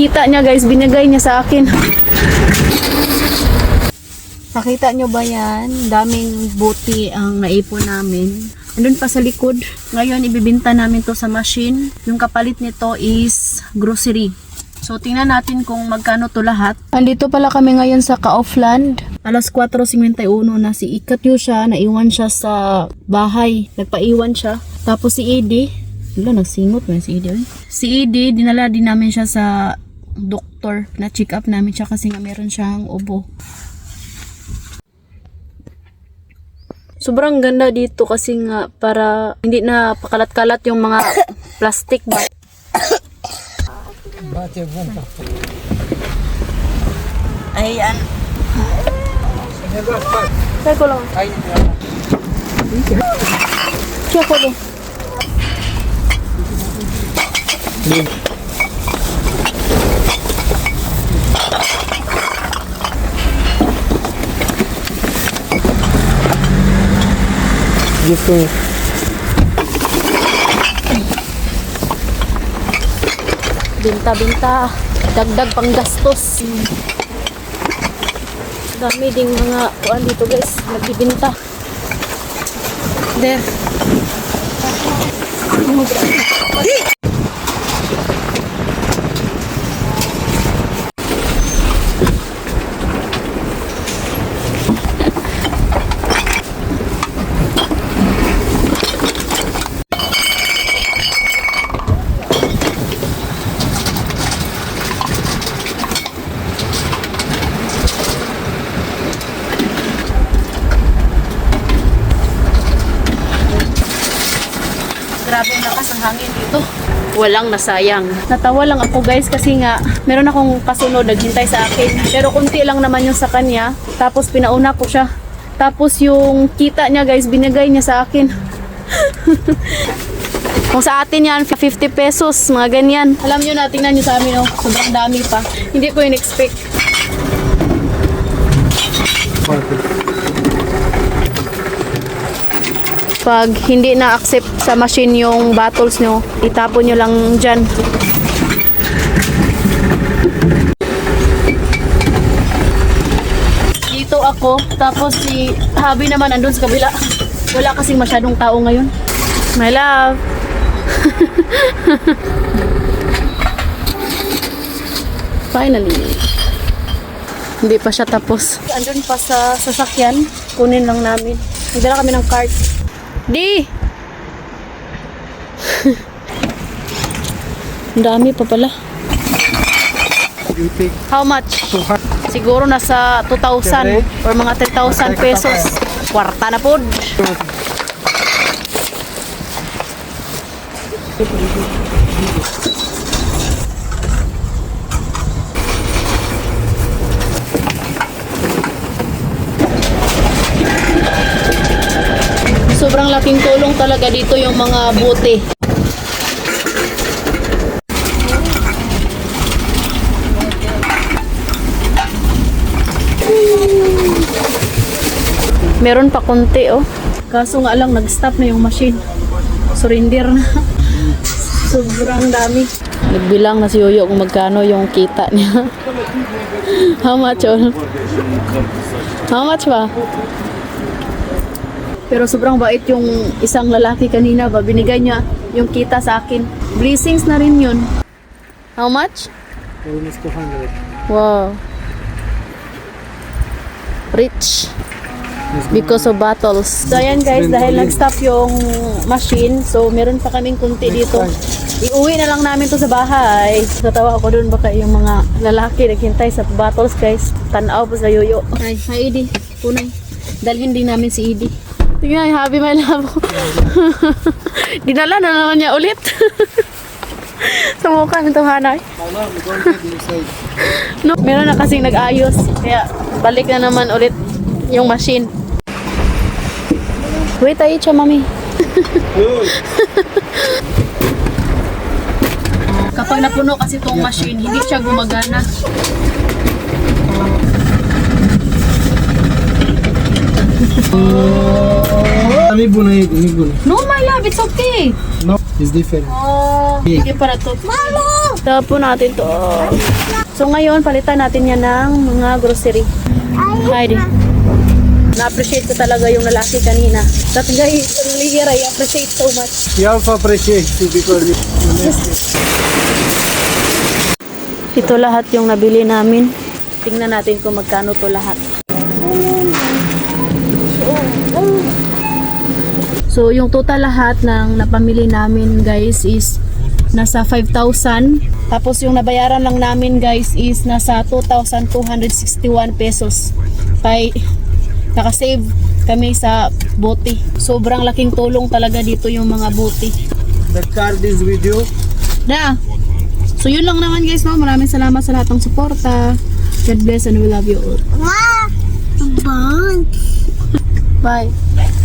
kita niya guys, binigay niya sa akin. Nakita nyo ba yan? Daming buti ang naipon namin. Andun pa sa likod. Ngayon, ibibinta namin to sa machine. Yung kapalit nito is grocery. So, tingnan natin kung magkano to lahat. Andito pala kami ngayon sa Kaufland. Alas 4:51 na si Katyusha. Naiwan siya sa bahay. Nagpaiwan siya. Tapos si Edie. Wala, nagsingot mo si Edie. Si Edie, dinala din namin siya sa doktor. Na-check up namin siya kasi nga meron siyang ubo. Sobrang ganda dito kasi nga para hindi na pakalat-kalat yung mga plastic ba. Ayan. Kaya ko lang. Kaya ko lang. Gitu. Binta-binta, dagdag panggastos. Dami ding mga kuan dito guys, nagbibinta. There. Grabe ang lakas ng hangin dito. Walang nasayang. Natawa lang ako guys kasi nga meron akong kasunod naghintay sa akin. Pero kunti lang naman yung sa kanya. Tapos pinauna ko siya. Tapos yung kita niya guys, binigay niya sa akin. Kung sa atin yan, 50 pesos, mga ganyan. Alam nyo na, tingnan nyo sa amin, oh. Sobrang dami pa. Hindi ko in-expect. Pag hindi na-accept sa machine yung bottles nyo, itapon nyo lang dyan. Dito ako, tapos si Habi naman andun sa kabila. Wala kasing masyadong tao ngayon. My love! Finally. Hindi pa siya tapos. Andun pa sa sasakyan, kunin lang namin. Nagdala kami ng cart. Di! Ang dami pa pala. How much? Siguro nasa 2,000 or mga 3,000 pesos. Kwarta na po. Sobrang laking tulong talaga dito yung mga bote. Meron pa konti oh. Kaso nga lang nag-stop na yung machine. Surrender na. Sobrang dami. Nagbilang na si Yoyo kung magkano yung kita niya. How much oh? How much ba? Pero sobrang bait yung isang lalaki kanina ba. Binigay niya yung kita sa akin. Blessings na rin yun. How much? Almost 200. Wow. Rich. Because of bottles. So ayan guys, dahil nag-stop yung machine, so meron pa kaming kunti dito. Iuwi na lang namin to sa bahay. Natawa ako dun, baka yung mga lalaki naghintay sa bottles guys. Tanaw po sa Yoyo. Ay, hi Edie. Punay. Dalhin din namin si Edie. Tingnan, Habi, my love. Dinala na naman niya ulit. Sa mukha nito, Hanay. No, meron na kasing nag-ayos. Kaya balik na naman ulit yung machine. Wait, ay siya, mami. Kapag napuno kasi itong machine, hindi siya gumagana. No, my love, it's okay. No, it's different. Oh, sige para to. Mama! Tapon natin to. So ngayon, palitan natin yan ng mga grocery. Heidi. Na-appreciate ko talaga yung lalaki kanina. That guy, really here, I appreciate so much. We also appreciate you because you Ito lahat yung nabili namin. Tingnan natin kung magkano to lahat. So, yung total lahat ng napamili namin, guys, is nasa 5,000. Tapos, yung nabayaran lang namin, guys, is nasa 2,261 pesos. Kaya, nakasave kami sa bote. Sobrang laking tulong talaga dito yung mga bote. the card is with you. Na. So, yun lang naman, guys, no? Maraming salamat sa lahat ng suporta. God bless and we love you all. Wow! Bye. Bye.